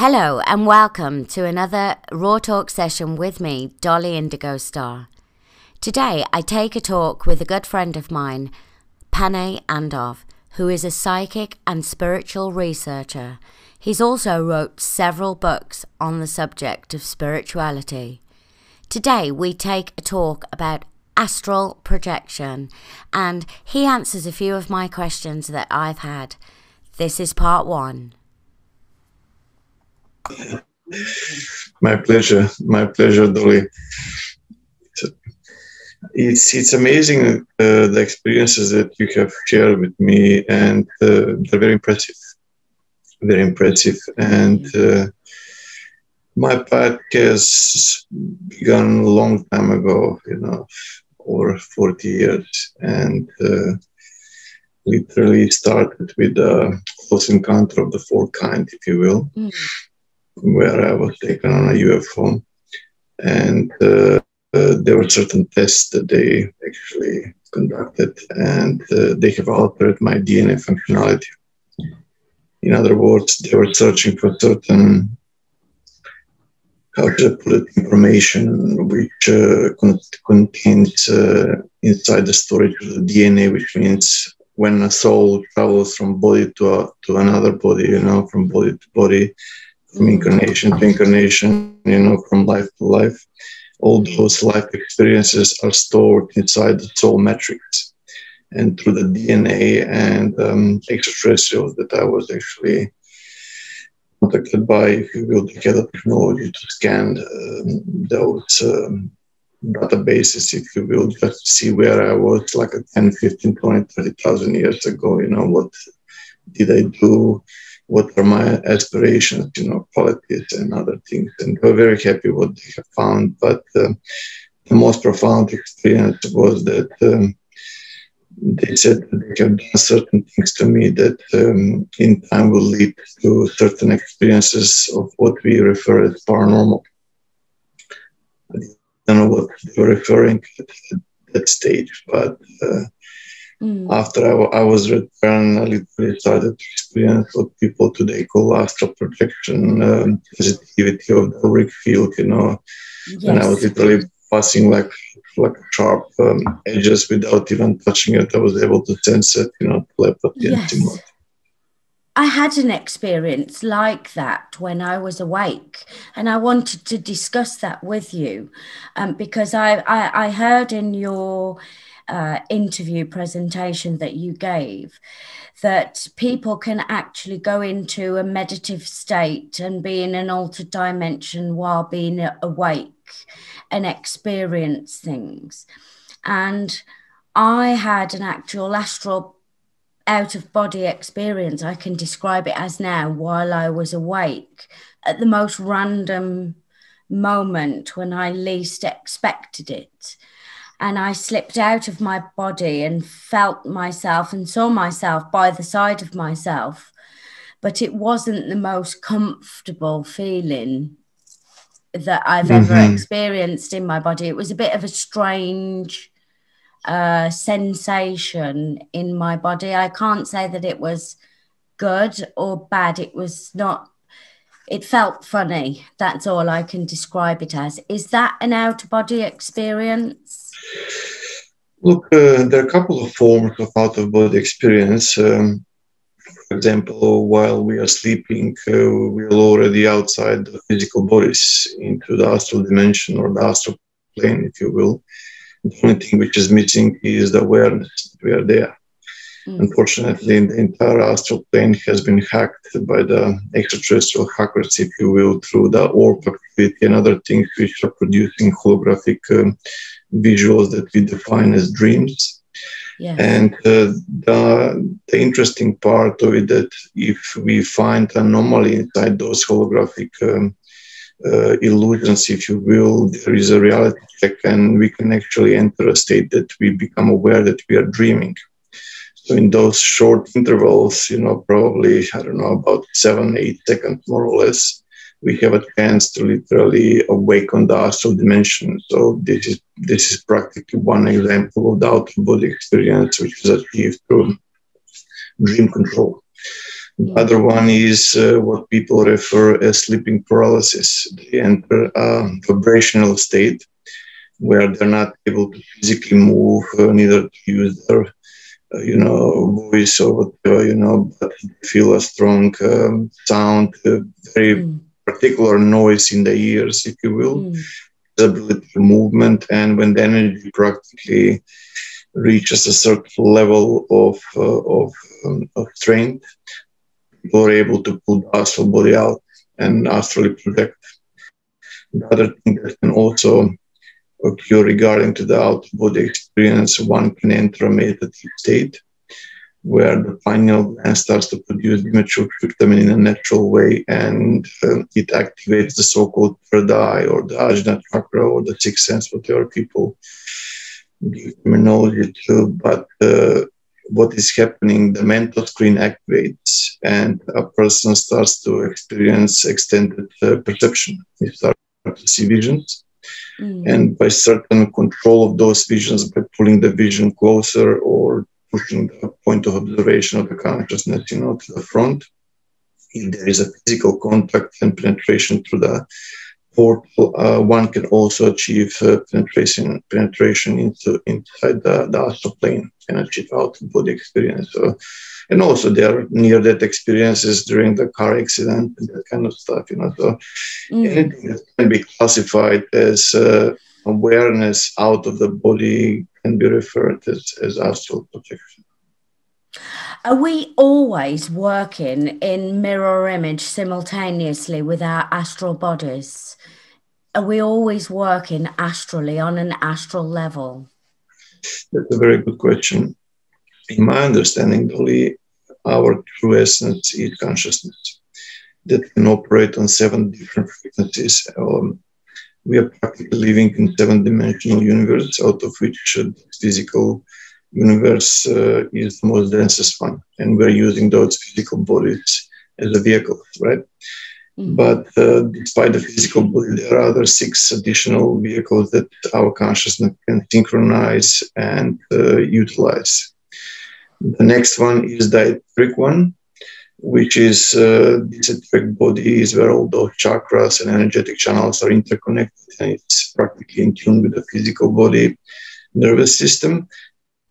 Hello and welcome to another Raw Talk session with me, Dolly Indigo Star. Today I take a talk with a good friend of mine, Pane Andov, who is a psychic and spiritual researcher. He's also wrote several books on the subject of spirituality. Today we take a talk about astral projection, and he answers a few of my questions that I've had. This is part one. My pleasure, Dolly. It's amazing the experiences that you have shared with me, and they're very impressive, And my path has begun a long time ago, over 40 years, and literally started with a close encounter of the fourth kind, if you will. Where I was taken on a UFO, and there were certain tests that they actually conducted, and they have altered my DNA functionality. In other words, they were searching for certain, how to put it, information which contains inside the storage of the DNA, which means when a soul travels from body to another body, from body to body, from incarnation to incarnation, from life to life. All those life experiences are stored inside the soul matrix. And through the DNA and extraterrestrials that I was actually contacted by, if you will, to get the technology to scan those databases, if you will, just to see where I was like 10, 15, 20, 30,000 years ago, what did I do? What are my aspirations, qualities and other things. And we're very happy what they have found. But the most profound experience was that they said that they have done certain things to me that in time will lead to certain experiences of what we refer as paranormal. I don't know what they were referring to at that stage, but after I was returned, I literally started to experience what people today call astral projection, sensitivity of the auric field, Yes. And I was literally passing like sharp edges without even touching it. I was able to sense it, telepathy and similar. I had an experience like that when I was awake, and I wanted to discuss that with you because I heard in your interview presentation that you gave that people can actually go into a meditative state and be in an altered dimension while being awake and experience things. And I had an actual astral out-of-body experience, I can describe it as now, while I was awake at the most random moment when I least expected it. And I slipped out of my body and felt myself and saw myself by the side of myself. But it wasn't the most comfortable feeling that I've ever experienced in my body. It was a bit of a strange sensation in my body. I can't say that it was good or bad. It was not. It felt funny. That's all I can describe it as. Is that an out-of-body experience? Look, there are a couple of forms of out-of-body experience. For example, while we are sleeping, we are already outside the physical bodies into the astral dimension or the astral plane, if you will. The only thing which is missing is the awareness that we are there. Unfortunately, the entire astral plane has been hacked by the extraterrestrial hackers, if you will, through the orb activity and other things which are producing holographic visuals that we define as dreams. Yes. And the interesting part of it that if we find anomaly inside those holographic illusions, if you will, there is a reality check and we can actually enter a state that we become aware that we are dreaming. So in those short intervals, probably, about 7-8 seconds, more or less, we have a chance to literally awaken the astral dimension. So this is practically one example of the out-of-body experience, which is achieved through dream control. The other one is what people refer as sleeping paralysis. They enter a vibrational state where they're not able to physically move, neither to use their, voice or whatever, but they feel a strong sound, very particular noise in the ears, if you will, ability to movement, and when the energy practically reaches a certain level of strength, people are able to pull the astral body out and astrally project. The other thing that can also occur regarding to the out-body experience, one can enter a meditative state where the pineal gland starts to produce immature tryptamine in a natural way, and it activates the so-called third eye or the ajna chakra or the sixth sense, whatever people give terminology to. But what is happening, the mental screen activates and a person starts to experience extended perception. They start to see visions. And by certain control of those visions, by pulling the vision closer or pushing the point of observation of the consciousness, to the front, if there is a physical contact and penetration through the portal, one can also achieve penetration inside the astral plane and achieve out-of-body experience. And also there are near-death experiences during the car accident and that kind of stuff, So anything that can be classified as awareness out of the body can be referred as astral projection. Are we always working in mirror image simultaneously with our astral bodies? Are we always working astrally on an astral level? That's a very good question. In my understanding, Dolly, our true essence is consciousness that can operate on 7 different frequencies. We are practically living in 7-dimensional universe, out of which the physical universe is the most densest one, and we're using those physical bodies as a vehicle, right? But despite the physical body, there are other 6 additional vehicles that our consciousness can synchronize and utilize. The next one is the etheric one, which is this etheric body is where all those chakras and energetic channels are interconnected, and it's practically in tune with the physical body nervous system.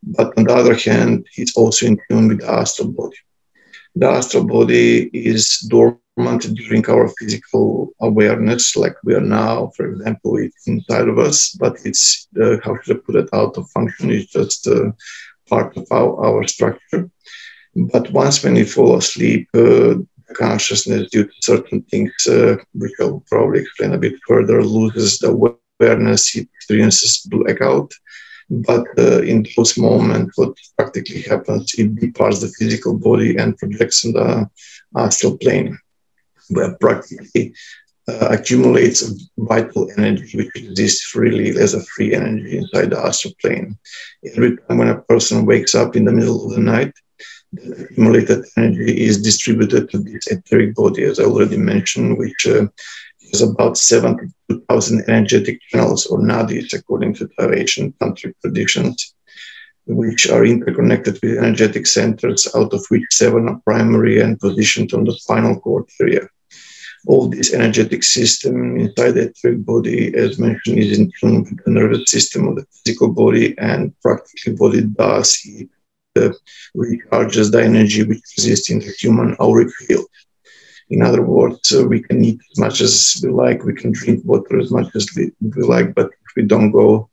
But on the other hand, it's also in tune with the astral body. The astral body is dormant during our physical awareness, like we are now, for example, it's inside of us, but it's, how should I put it, out of function. It's just part of our structure. But once when you fall asleep, consciousness, due to certain things, which I'll probably explain a bit further, loses the awareness, it experiences blackout. But in those moments, what practically happens, it departs the physical body and projects in the astral plane, where practically accumulates vital energy, which exists freely as a free energy inside the astral plane. Every time when a person wakes up in the middle of the night, the accumulated energy is distributed to this etheric body, as I already mentioned, which is about 72,000 energetic channels or nadis, according to the ancient tantric traditions, which are interconnected with energetic centers, out of which 7 are primary and positioned on the spinal cord area. All this energetic system inside the etheric body, as mentioned, is in tune with the nervous system of the physical body, and practically what it does, it recharges the energy which exists in the human auric field. In other words, we can eat as much as we like, we can drink water as much as we like, but if we don't go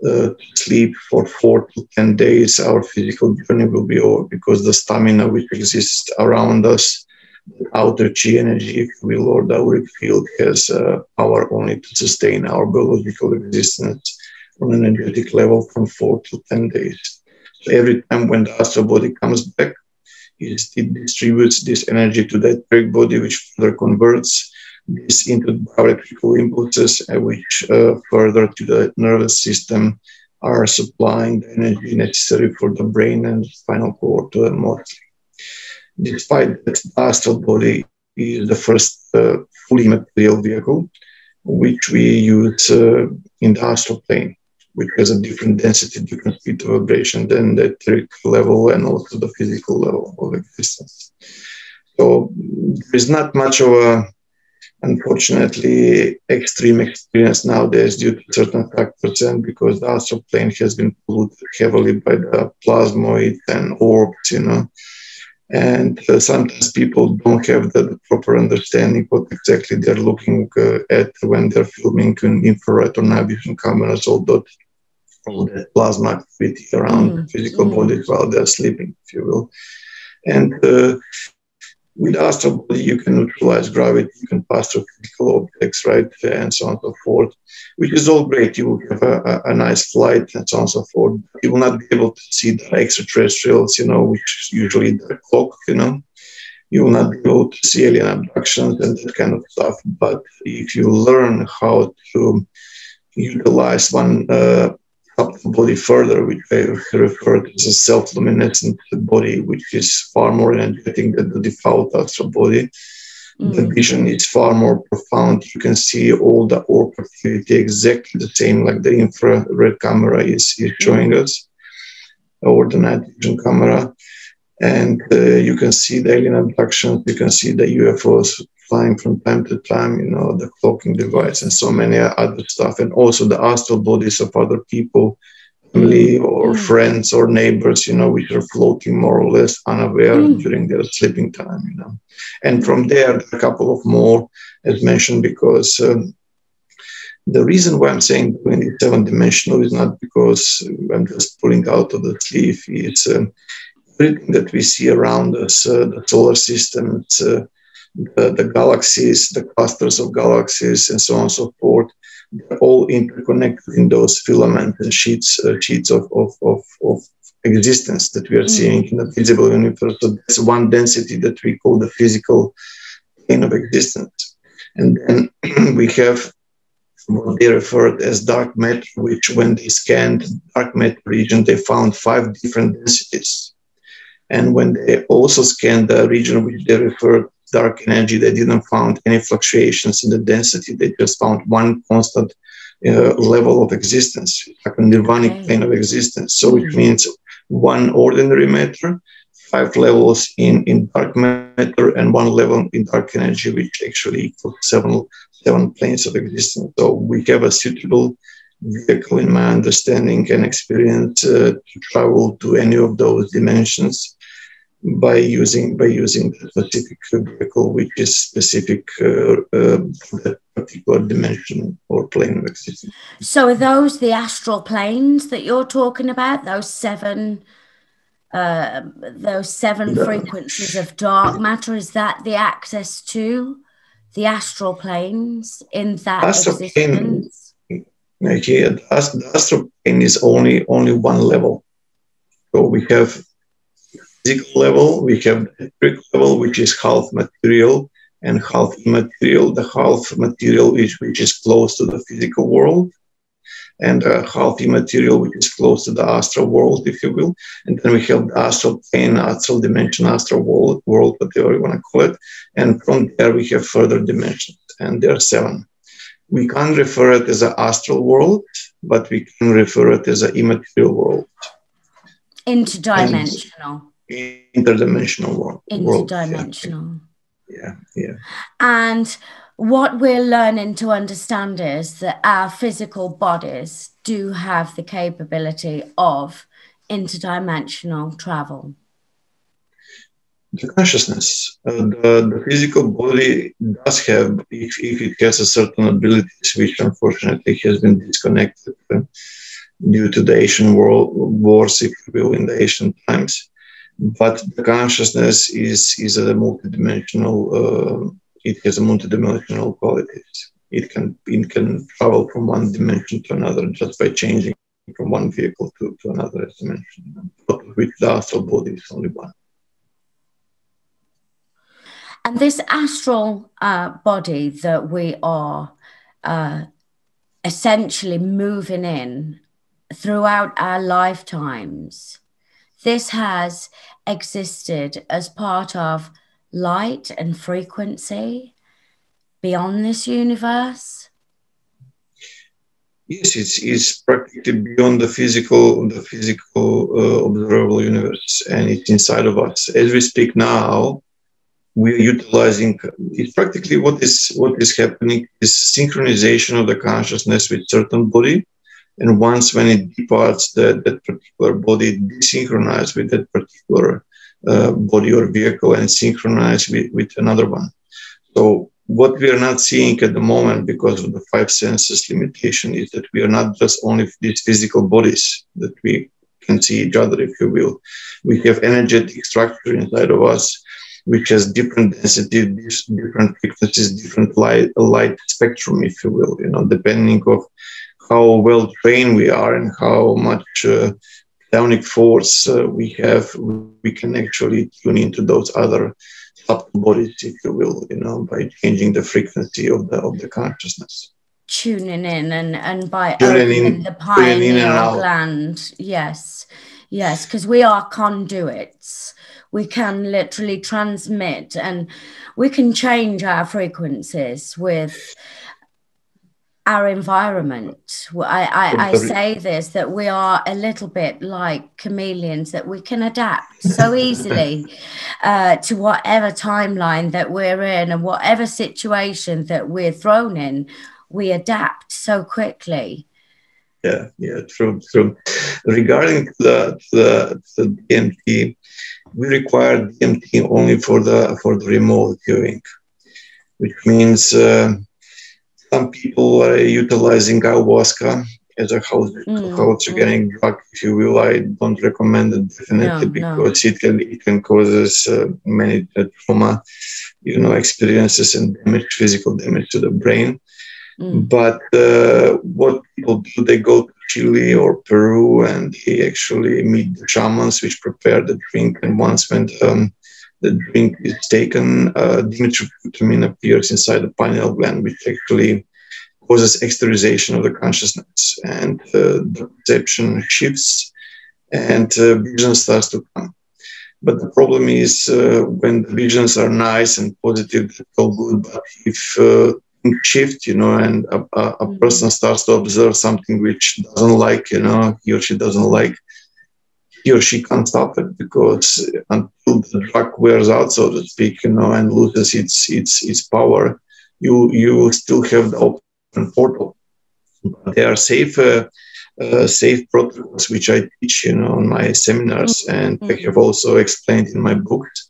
to sleep for 4 to 10 days, our physical journey will be over, because the stamina which exists around us, the outer chi energy, if you will, or the auric field, has power only to sustain our biological existence on an energetic level from 4 to 10 days. So every time when the astral body comes back, it distributes this energy to the etheric body, which further converts this into bioelectrical impulses, which further to the nervous system are supplying the energy necessary for the brain and spinal cord mostly. Despite that, the astral body is the first fully material vehicle which we use in the astral plane, which has a different density, different speed of vibration than the etheric level and also the physical level of existence. So there's not much of a, unfortunately, extreme experience nowadays due to certain factors, and because the astral plane has been polluted heavily by the plasmoid and orbs, and sometimes people don't have the proper understanding what exactly they're looking at when they're filming in infrared or night vision cameras, all that plasma activity around the physical body while they're sleeping, if you will. And with astral body, you can neutralize gravity, you can pass through physical objects, right, and so on and so forth, which is all great. You will have a nice flight and so on and so forth. You will not be able to see the extraterrestrials, which is usually the clock, You will not be able to see alien abductions and that kind of stuff. But if you learn how to utilize one body further, which I refer to as a self-luminescent body, which is far more energetic than the default astral body. The vision is far more profound. You can see all the orb activity exactly the same like the infrared camera is showing us, or the night vision camera. And you can see the alien abductions, you can see the UFOs flying from time to time, the cloaking device and so many other stuff. And also the astral bodies of other people, family or friends or neighbors, which are floating more or less unaware during their sleeping time, And from there, a couple of more, as mentioned, because the reason why I'm saying 27-dimensional is not because I'm just pulling out of the sleeve. It's everything that we see around us, the solar systems, the galaxies, the clusters of galaxies, and so on and so forth, they're all interconnected in those filaments and sheets of existence that we are seeing in the visible universe. So that's one density that we call the physical plane of existence. And then we have what they referred as dark matter, which when they scanned dark matter region, they found 5 different densities. And when they also scanned the region which they referred dark energy, they didn't find any fluctuations in the density. They just found one constant level of existence, like a nirvanic plane of existence. So it means one ordinary matter, 5 levels in dark matter, and 1 level in dark energy, which actually equals 7 planes of existence. So we have a suitable vehicle, in my understanding and experience, to travel to any of those dimensions by using the specific vehicle, which is specific for that particular dimension or plane of existence. So are those the astral planes that you're talking about? Those seven frequencies of dark matter? Is that the access to the astral planes in that existence? The astral plane is only one level. So we have physical level, we have the etheric level, which is half material and half immaterial. The half material which is close to the physical world, and half immaterial, which is close to the astral world, if you will. And then we have the astral plane, astral dimension, astral world, whatever you want to call it. And from there, we have further dimensions, and there are 7. We can't refer it as an astral world, but we can refer it as an immaterial world. Interdimensional. Interdimensional world. Interdimensional. Yeah. And what we're learning to understand is that our physical bodies do have the capability of interdimensional travel. The consciousness, the physical body does have, if it has a certain abilities, which unfortunately has been disconnected due to the Asian wars, if you will, in the ancient times. But the consciousness is a multidimensional. It has a multidimensional qualities. It can travel from one dimension to another just by changing from one vehicle to another dimension. But with the astral body is only one. And this astral body that we are essentially moving in throughout our lifetimes, this has existed as part of light and frequency beyond this universe? Yes, it's practically beyond the physical observable universe, and it's inside of us. As we speak now, we are utilizing, it's practically what is happening is synchronization of the consciousness with certain body. And once when it departs that particular body, desynchronize with that particular body or vehicle and synchronize with another one. So what we are not seeing at the moment because of the five senses limitation is that we are not just only these physical bodies that we can see each other, if you will. We have energetic structure inside of us, which has different density, different frequencies, different light spectrum, if you will, depending of how well trained we are and how much psionic force we have, we can actually tune into those other subtle bodies, if you will, by changing the frequency of the consciousness. Tuning in and by opening the pineal gland. Yes, because we are conduits. We can literally transmit and we can change our frequencies with our environment. I say this, that we are a little bit like chameleons, that we can adapt so easily to whatever timeline that we're in and whatever situation that we're thrown in. We adapt so quickly. Yeah, true. Regarding the DMT, we require DMT only for the remote viewing, which means some people are utilizing ayahuasca as a hallucinogenic drug, if you will. I don't recommend it definitely because it can cause many trauma, experiences and damage, physical damage to the brain. But what people do, they go to Chile or Peru and they actually meet the shamans which prepare the drink. And once when the drink is taken, dimethyltryptamine appears inside the pineal gland, which actually causes exteriorization of the consciousness, and the perception shifts and vision starts to come. But the problem is when the visions are nice and positive, that's all good. But if shift, and a person starts to observe something which doesn't like, he or she doesn't like, he or she can't stop it, because until the drug wears out, so to speak, and loses its power, you still have the open portal. But there are safe protocols which I teach, on my seminars, and I have also explained in my books.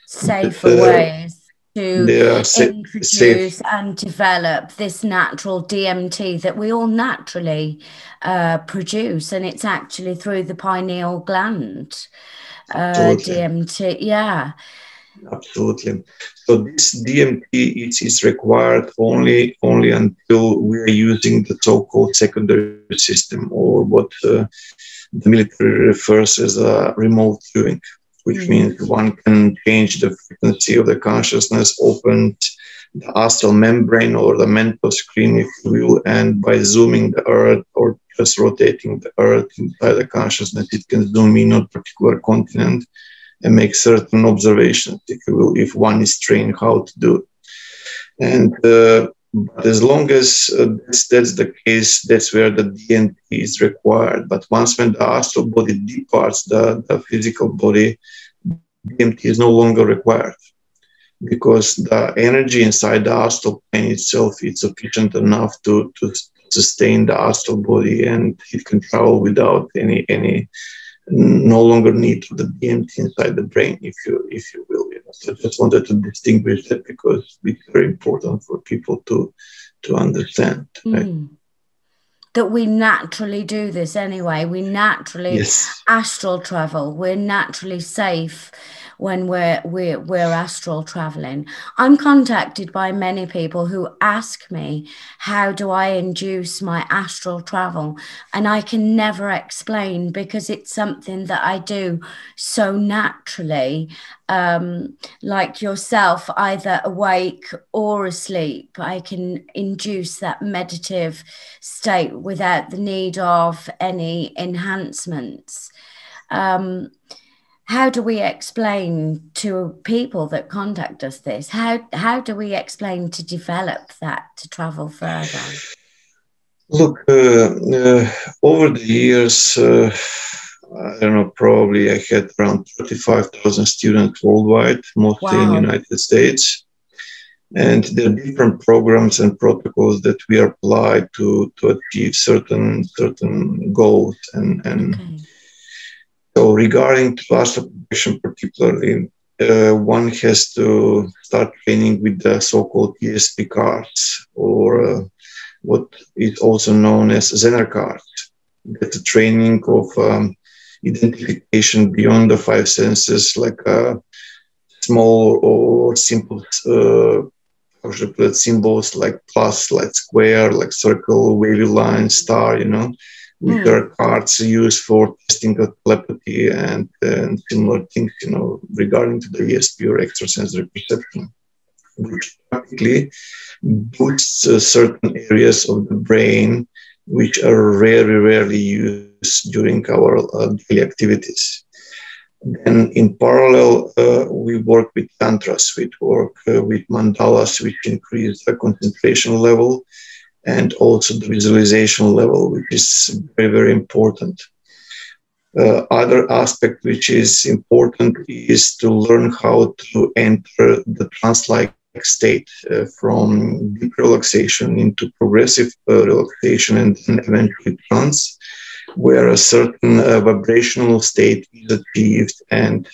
Safer ways to introduce and develop this natural DMT that we all naturally produce, and it's actually through the pineal gland. DMT, yeah. Absolutely. So this DMT is required only until we are using the so-called secondary system, or what the military refers as a remote viewing, which means one can change the frequency of the consciousness, open the astral membrane or the mental screen, if you will, and by zooming the earth or just rotating the earth inside the consciousness, it can zoom in on a particular continent and make certain observations, if you will, if one is trained how to do it. And but as long as that's the case, that's where the DMT is required. But once when the astral body departs the physical body, DMT is no longer required, because the energy inside the astral plane itself is sufficient enough to sustain the astral body, and it can travel without any no longer need for the DMT inside the brain, if you will. So I just wanted to distinguish that, because it's very important for people to understand. Right? That we naturally do this anyway. We naturally astral travel. We're naturally safe when we're astral traveling. I'm contacted by many people who ask me, how do I induce my astral travel? And I can never explain, because it's something that I do so naturally, like yourself, either awake or asleep. I can induce that meditative state without the need of any enhancements. How do we explain to people that contact us this? How do we explain to develop that, to travel further? Look, over the years, I don't know, probably I had around 35,000 students worldwide, mostly in the Wow. United States. And there are different programs and protocols that we apply to achieve certain goals. And Okay. so regarding to astral projection particularly, one has to start training with the so-called Esp cards, or what is also known as Zener cards. That's a training of identification beyond the five senses, like small or simple how should I put it, symbols like plus, like square, like circle, wavy line, star, which are cards used for testing of telepathy and similar things, regarding to the ESP or extrasensory perception, which practically boosts certain areas of the brain which are rarely used during our daily activities. Then in parallel, we work with tantras, we work with mandalas, which increase the concentration level and also the visualization level, which is very, very important. Other aspect which is important is to learn how to enter the trance-like state from deep relaxation into progressive relaxation and then eventually trance, where a certain vibrational state is achieved, and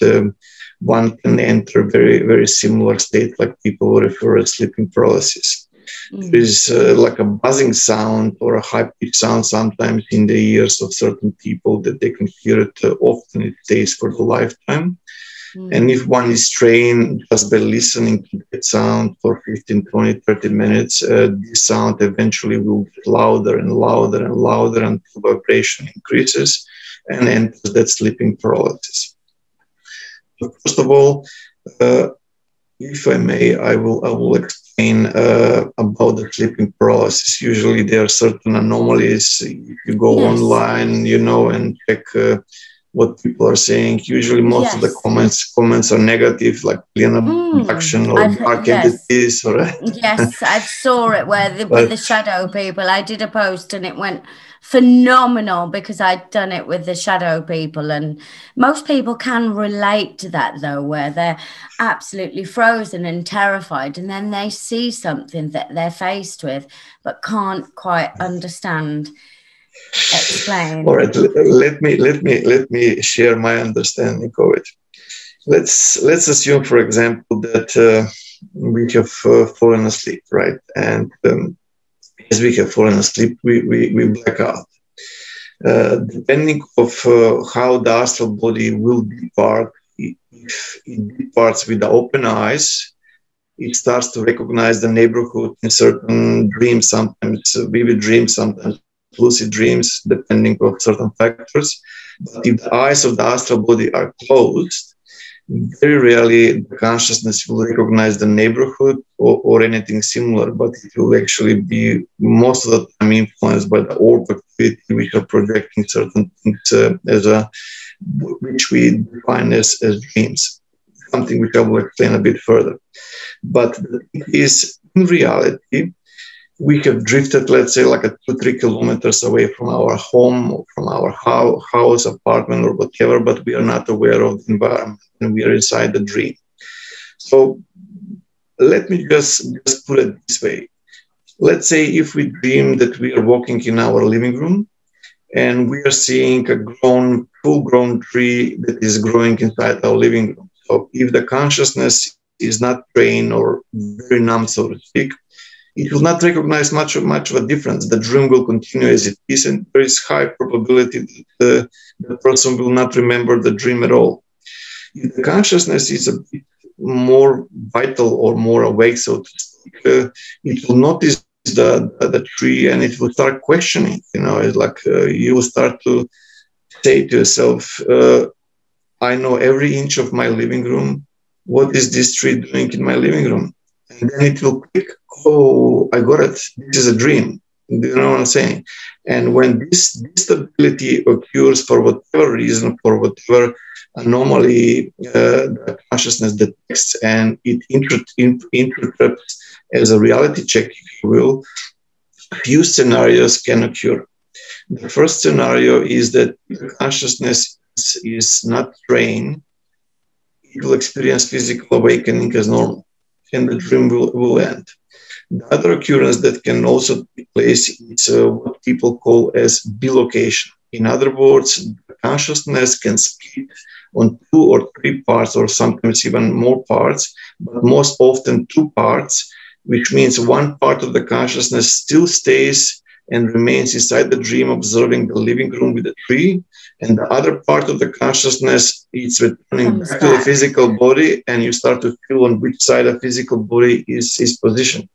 one can enter very, very similar state, like people refer as sleeping paralysis. There is like a buzzing sound or a high-pitched sound sometimes in the ears of certain people that they can hear it often. It stays for the lifetime. And if one is trained just by listening to that sound for 15, 20, 30 minutes, this sound eventually will get louder and louder and louder until vibration increases and enters that sleeping paralysis. So first of all, if I may, I will explain about the sleeping paralysis. Usually there are certain anomalies. If you go online, and check what people are saying, usually most of the comments are negative, like alien abduction or dark entities. Yes, I saw it with the shadow people. I did a post and it went phenomenal because I'd done it with the shadow people, and most people can relate to that though, where they're absolutely frozen and terrified, and then they see something that they're faced with but can't quite understand. Explain. All right, let me share my understanding of it. Let's assume, for example, that we have fallen asleep, right? And as we have fallen asleep, we black out. Depending of how the astral body will depart, if it departs with the open eyes, it starts to recognize the neighborhood in certain dreams, sometimes vivid dreams, sometimes lucid dreams, depending on certain factors. But if the eyes of the astral body are closed, very rarely the consciousness will recognize the neighborhood or anything similar, but it will actually be most of the time influenced by the orb activity, which are projecting certain things which we define as dreams, something which I will explain a bit further. But it is in reality, we have drifted, let's say, like 2-3 kilometers away from our home, or from our house, apartment, or whatever, but we are not aware of the environment, and we are inside the dream. So let me just put it this way. Let's say if we dream that we are walking in our living room, and we are seeing a full-grown tree that is growing inside our living room. So if the consciousness is not trained or very numb, so to speak, it will not recognize much of a difference. The dream will continue as it is, and there is high probability that the person will not remember the dream at all. If the consciousness is a bit more vital or more awake, so to speak, it will notice the tree and it will start questioning. It's like you will start to say to yourself, I know every inch of my living room. What is this tree doing in my living room? And then it will click, oh, I got it. This is a dream. Do you know what I'm saying? And when this instability occurs for whatever reason, for whatever anomaly the consciousness detects, and it interprets as a reality check, if you will, few scenarios can occur. The first scenario is that the consciousness is not trained, it will experience physical awakening as normal, and the dream will end. The other occurrence that can also take place is what people call as bilocation. In other words, the consciousness can split on 2 or 3 parts, or sometimes even more parts, but most often 2 parts, which means one part of the consciousness still stays and remains inside the dream, observing the living room with the tree, and the other part of the consciousness is returning back to the physical body, and you start to feel on which side the physical body is positioned.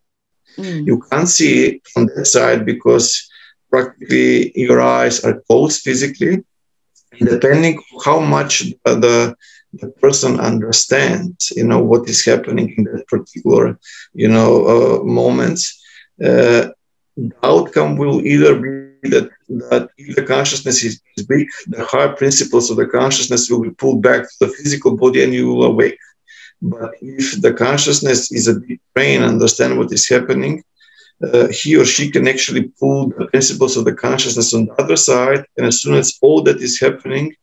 You can't see it from that side because practically your eyes are closed physically. Depending on how much the person understands, what is happening in that particular, moments, the outcome will either be that if the consciousness is big, the higher principles of the consciousness will be pulled back to the physical body and you will awake. But if the consciousness is a bit trained, understand what is happening, he or she can actually pull the principles of the consciousness on the other side, and as soon as all that is happening,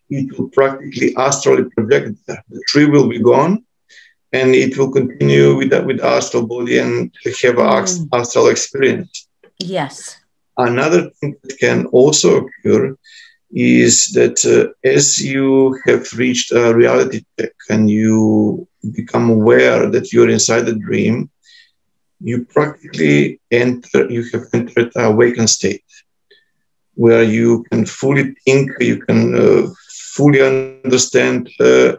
it will practically astrally project there. The tree will be gone, and it will continue with the astral body and have an astral experience. Yes. Another thing that can also occur is that as you have reached a reality check and you become aware that you're inside the dream, you practically have entered an awakened state where you can fully think, you can fully understand,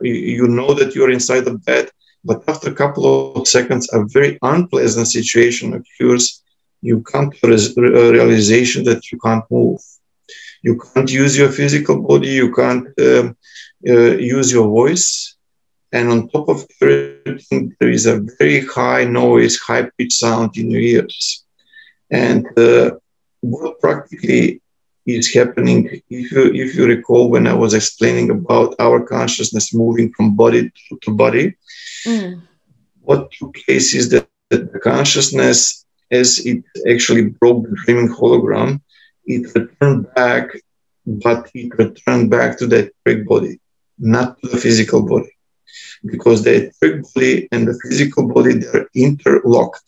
you know that you're inside the bed, but after a couple of seconds, a very unpleasant situation occurs. You come to a realization that you can't move. You can't use your physical body, you can't use your voice. And on top of everything, there is a very high noise, high-pitched sound in your ears. And what practically is happening, if you recall when I was explaining about our consciousness moving from body to body, what took place is that the consciousness, as it actually broke the dreaming hologram, it returned back, but it returned back to the etheric body, not to the physical body. Because the etheric body and the physical body, they're interlocked.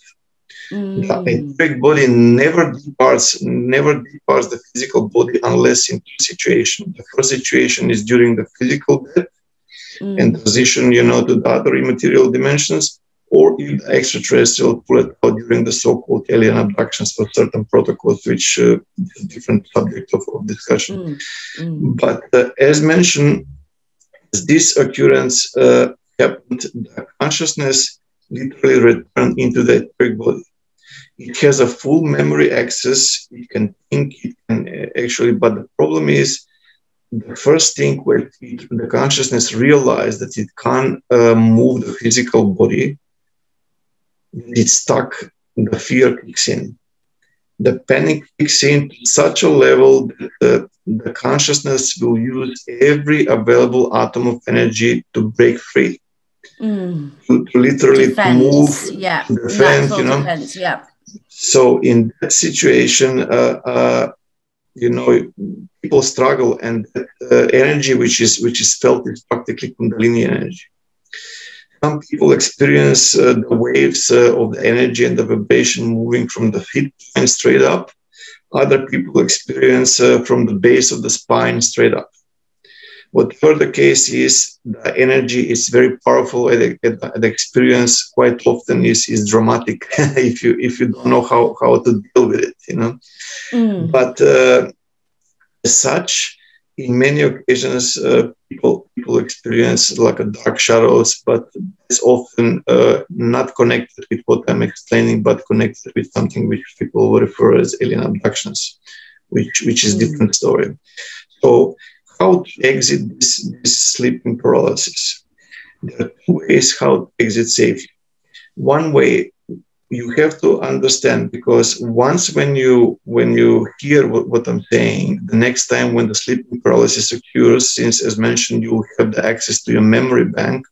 The etheric body never departs the physical body unless in two situations. The first situation is during the physical death and transition, to the other immaterial dimensions, or if the extraterrestrial pull it out during the so-called alien abductions for certain protocols, which is a different subject of discussion. But as mentioned, as this occurrence happened, the consciousness literally returned into the etheric body. It has a full memory access. It can think, it can actually, but the problem is the first thing where the consciousness realized that it can't move the physical body, it's stuck, the fear kicks in. The panic kicks in to such a level that the consciousness will use every available atom of energy to break free, to literally defense, move, to defend, defense, So in that situation, people struggle, and energy which is felt is practically Kundalini energy. Some people experience the waves of the energy and the vibration moving from the feet and straight up. Other people experience from the base of the spine straight up. Whatever the case is, the energy is very powerful, and the experience quite often is dramatic if you don't know how to deal with it, But as such, in many occasions, people experience like a dark shadows, but it's often not connected with what I'm explaining, but connected with something which people refer as alien abductions, which is different story. So how to exit this sleeping paralysis? There are two ways how to exit safely. One way, you have to understand, because once when you hear what I'm saying, the next time when the sleeping paralysis occurs, since as mentioned, you have the access to your memory bank,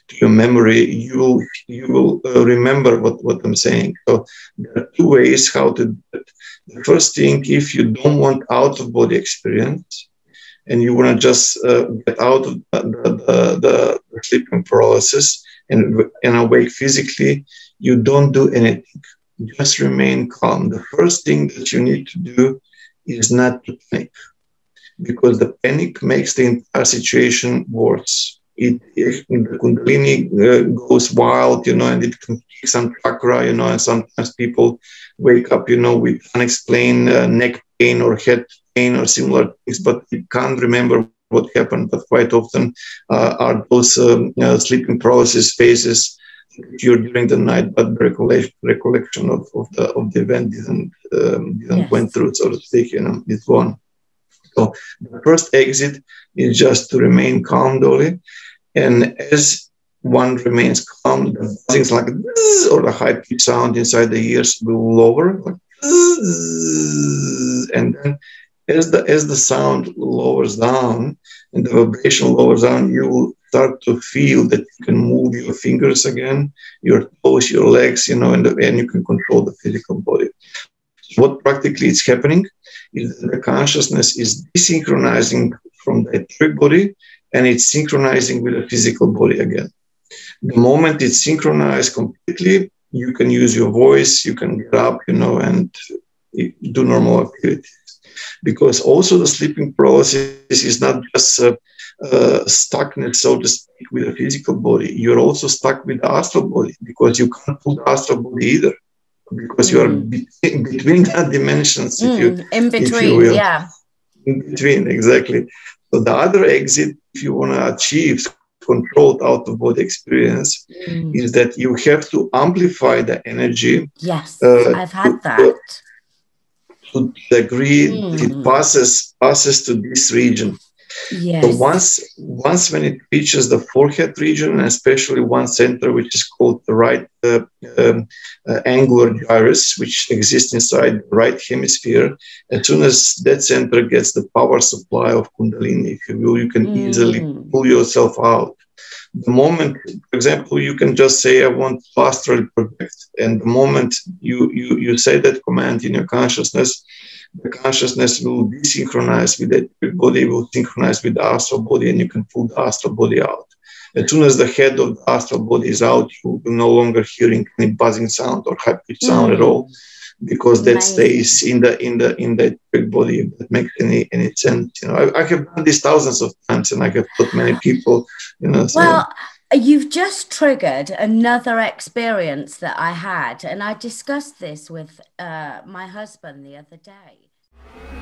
to your memory, you will remember what I'm saying. So there are two ways how to do it. The first thing, if you don't want out of body experience, and you want to just get out of the sleeping paralysis and awake physically, you don't do anything. Just remain calm. The first thing that you need to do is not to panic, because the panic makes the entire situation worse. The Kundalini goes wild, and it can kick some chakra, and sometimes people wake up, with unexplained neck pain or head pain or similar things, but you can't remember what happened. But quite often are those sleeping paralysis phases during the night, but the recollection of the event didn't went through, so to speak. It's gone. So the first exit is just to remain calm, Dolly, and as one remains calm, the buzzings like this, or the high pitch sound inside the ears will lower, like this, and then as the sound lowers down and the vibration lowers down, you will start to feel that you can move your fingers again, your toes, your legs, and you can control the physical body. What practically is happening is that the consciousness is desynchronizing from the etheric body, and it's synchronizing with the physical body again. The moment it's synchronized completely, you can use your voice, you can get up, and do normal activities. Because also the sleeping paralysis is not just stuckness, so to speak, with the physical body. You're also stuck with the astral body, because you can't pull the astral body either, because you are between the dimensions, in between, if you will. yeah. In between, exactly. So the other exit, if you want to achieve controlled out-of-body experience, is that you have to amplify the energy. Yes, I've had that. To the degree that it passes to this region. Yes. So once when it reaches the forehead region, and especially one center which is called the right angular gyrus, which exists inside the right hemisphere, as soon as that center gets the power supply of Kundalini, if you will, you can easily pull yourself out. The moment, for example, you can just say, I want to astrally project. And the moment you say that command in your consciousness, the consciousness will desynchronize with the body, will synchronize with the astral body, and you can pull the astral body out. As soon as the head of the astral body is out, you will no longer hearing any buzzing sound or high pitch sound at all, because that stays in the body. If that makes any sense. I have done this thousands of times, and I have taught many people. Well, you've just triggered another experience that I had, and I discussed this with my husband the other day.